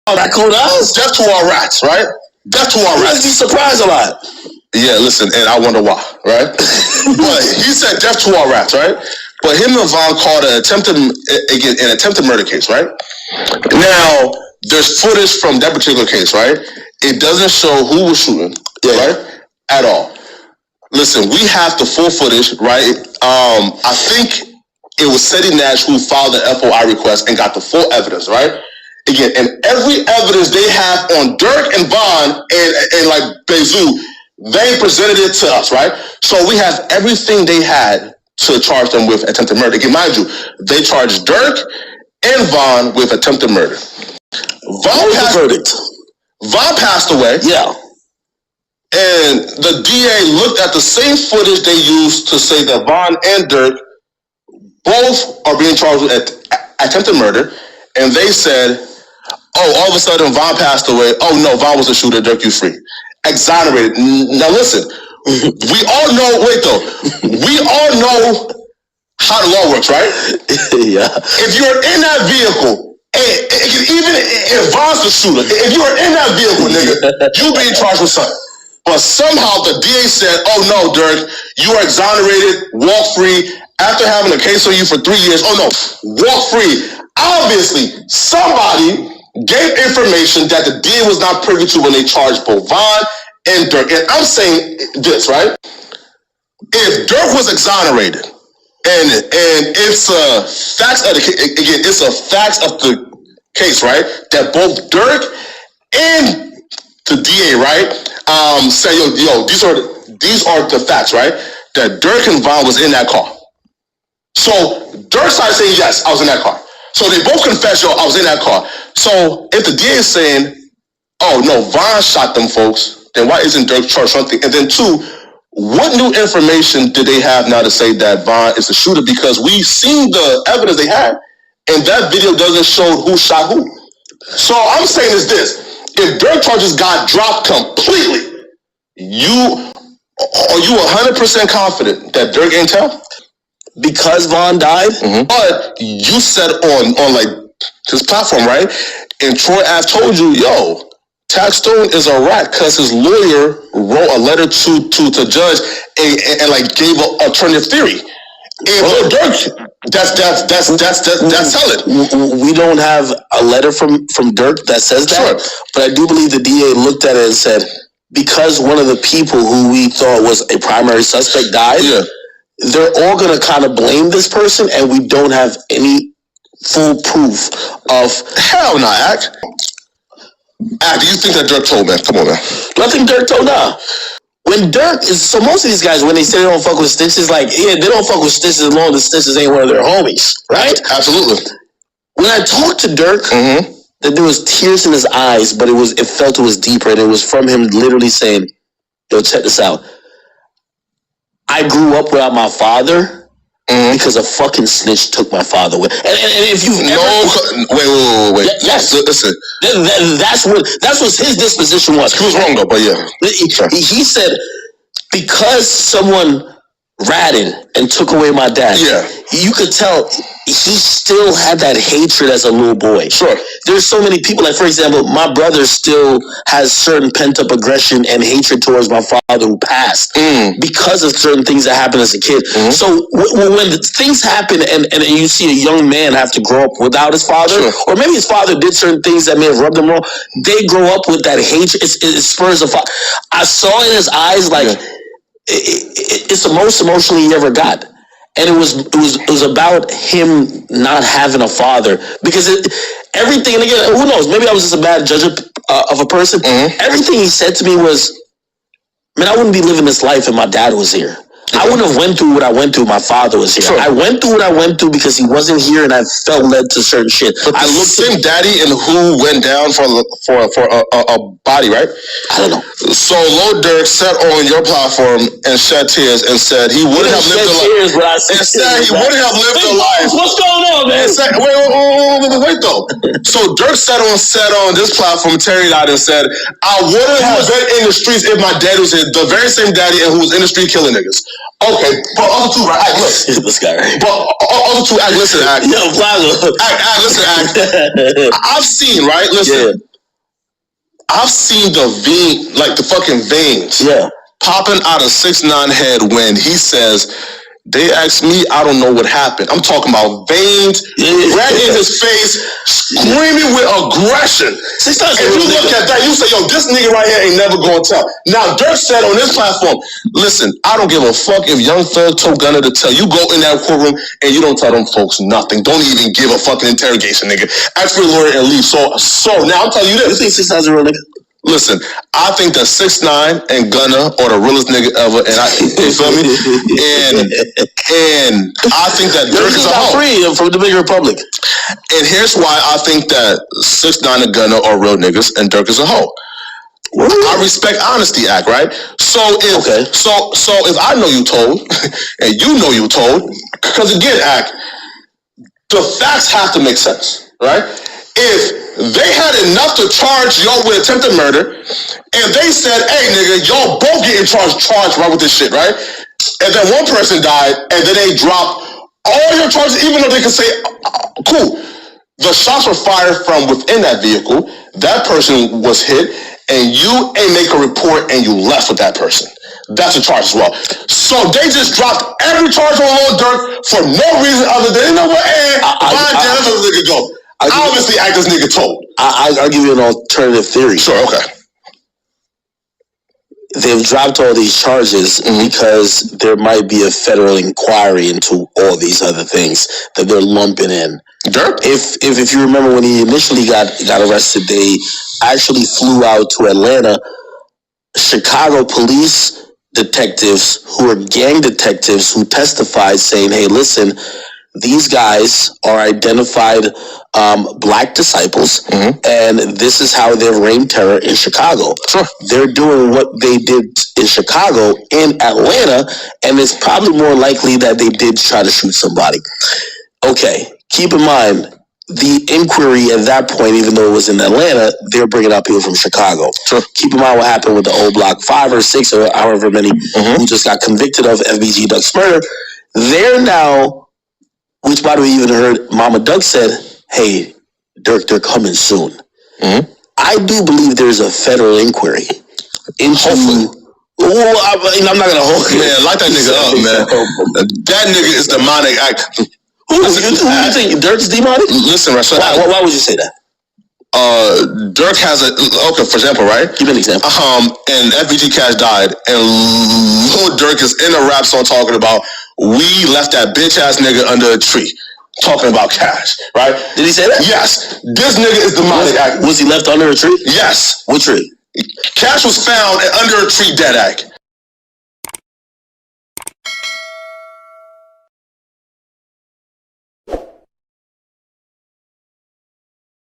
that cool does. Death to all rats, right? Death to all rats. You surprised a lot. Yeah, listen, and I wonder why, right? But he said death to all rats, right? But him and Von called an attempted murder case, right? Now, there's footage from that particular case, right? It doesn't show who was shooting, right? At all. Listen, we have the full footage, right? I think it was Seti Nash who filed the FOI request and got the full evidence, right? Again, and every evidence they have on Durk and Von and like Bezu, they presented it to us, right? So we have everything they had to charge them with attempted murder. Again, mind you, they charged Durk and Von with attempted murder. Von passed away. Yeah. And the DA looked at the same footage they used to say that Von and Durk both are being charged with attempted murder. And they said, oh, all of a sudden Von passed away. Oh no, Von was a shooter, Durk, you free. Exonerated. Now listen, we all know how the law works, right? Yeah. If you're in that vehicle, even if Von's the shooter, if you're in that vehicle, nigga, you being charged with something. But somehow the DA said, oh no, Durk, you are exonerated, walk free, after having a case on you for 3 years. Oh no, walk free. Obviously, somebody gave information that the DA was not privy to when they charged both Von and Durk. And I'm saying this, right? If Durk was exonerated, and it's a facts of the again, it's a facts of the case, right? That both Durk and the DA, right? Say, yo, these are the facts, right? That Durk and Von was in that car. So Durk started saying, yes, I was in that car. So they both confessed, yo, I was in that car. So if the DA is saying, oh no, Von shot them folks, then why isn't Durk charged something? And then two, what new information did they have now to say that Von is the shooter? Because we've seen the evidence they had, and that video doesn't show who shot who. So I'm saying is this: if Durk charges got dropped completely, are you 100% confident that Durk ain't tell? Because Von died? Mm-hmm. But you said on like his platform, right? And Troy Ave told you, yo, Tax Stone is a rat because his lawyer wrote a letter to judge and like gave an alternative theory. And Durk, that's solid. We don't have a letter from Durk that says that, sure. But I do believe the DA looked at it and said, because one of the people who we thought was a primary suspect died, yeah, they're all going to kind of blame this person, and we don't have any full proof of... Hell no, Act. Do you think that Durk told, man? Come on, man. I think Durk told, nah. When Durk is... So most of these guys, when they say they don't fuck with Stitches, like, yeah, they don't fuck with Stitches as long as Stitches ain't one of their homies, right? Absolutely. When I talked to Durk, that there was tears in his eyes, but it felt it was deeper, and it was from him literally saying, yo, check this out. I grew up without my father because a fucking snitch took my father away. And if you've wait. Yes. Listen. That's what his disposition was. He was wrong though, but yeah. He said, because someone ratted and took away my dad, yeah, you could tell he still had that hatred as a little boy. Sure. There's so many people, like, for example, my brother still has certain pent-up aggression and hatred towards my father who passed because of certain things that happened as a kid. So when things happen and you see a young man have to grow up without his father, sure, or maybe his father did certain things that may have rubbed him wrong, they grow up with that hatred. It spurs a father. I saw in his eyes, like, it's the most emotionally he ever got. And it was about him not having a father, because everything, and again, who knows, maybe I was just a bad judge of a person. Everything he said to me was, man, I wouldn't be living this life if my dad was here. I wouldn't have went through what I went through if my father was here. Sure. I went through what I went through because he wasn't here, and I felt led to certain shit. But I looked at daddy and who went down for a body, right? I don't know. So Lil Durk sat on your platform and shed tears and said he wouldn't have lived a life. He wouldn't have lived a life. What's going on, man? Wait though. So Durk sat on this platform, Terry out, and said, I wouldn't have been in the streets if my dad was here. The very same daddy and who was in the street killing niggas. Okay, but other two, right? Act, look. This guy, right? But other two, act, listen, act. Yo, Flakko. Act, listen, act. I've seen, right? Listen. Yeah. I've seen the fucking veins popping out of 6ix9ine head when he says, they asked me, I don't know what happened. I'm talking about veins, red in his face, screaming with aggression. If you look at that, you say, yo, this nigga right here ain't never gonna tell. Now, Durk said on this platform, listen, I don't give a fuck if Young Thug told Gunna to tell. You go in that courtroom and you don't tell them folks nothing. Don't even give a fucking interrogation, nigga. Ask for a lawyer and leave. So now I'm telling you this. You think 6ix9ine's a real nigga? Listen, I think that 6ix9ine and Gunna are the realest nigga ever, and you feel me? And I think that Durk is a hoe. Free from the Dominican Republic. And here's why I think that 6ix9ine and Gunna are real niggas and Durk is a hoe. I respect honesty, Act, right? So if I know you told, and you know you told, because again, Act, the facts have to make sense, right? If they had enough to charge y'all with attempted murder, and they said, hey, nigga, y'all both getting charged right with this shit, right? And then one person died, and then they dropped all your charges, even though they could say, cool, the shots were fired from within that vehicle, that person was hit, and you ain't make a report, and you left with that person. That's a charge as well. So they just dropped every charge on Lil Durk for no reason other than, you know what, let this nigga go. Obviously, act this nigga told. I'll give you an alternative theory. Sure, okay. They've dropped all these charges because there might be a federal inquiry into all these other things that they're lumping in. Durk? If you remember when he initially got arrested, they actually flew out to Atlanta. Chicago police detectives who are gang detectives who testified saying, hey, listen, these guys are identified black disciples, and this is how they've reigned terror in Chicago. Sure. They're doing what they did in Chicago in Atlanta, and it's probably more likely that they did try to shoot somebody. Okay, keep in mind, the inquiry at that point, even though it was in Atlanta, they're bringing up people from Chicago. Sure. Keep in mind what happened with the old block 5 or 6 or however many who just got convicted of FBG Duck's murder. They're now, which by the way, you even heard Mama Duck said, hey, Durk, they're coming soon. I do believe there's a federal inquiry into... I'm not going to hold it. Man, light that nigga up, man. That nigga is demonic. Who you think Durk's demonic? Listen, Russell. Why would you say that? Durk has for example, right? Give me an example. And FBG Cash died, and Lil Durk is in a rap song talking about, we left that bitch ass nigga under a tree. Talking about Cash, right? Did he say that? Yes. This nigga is demonic. Was he left under a tree? Yes. What tree? Cash was found under a tree, dead act.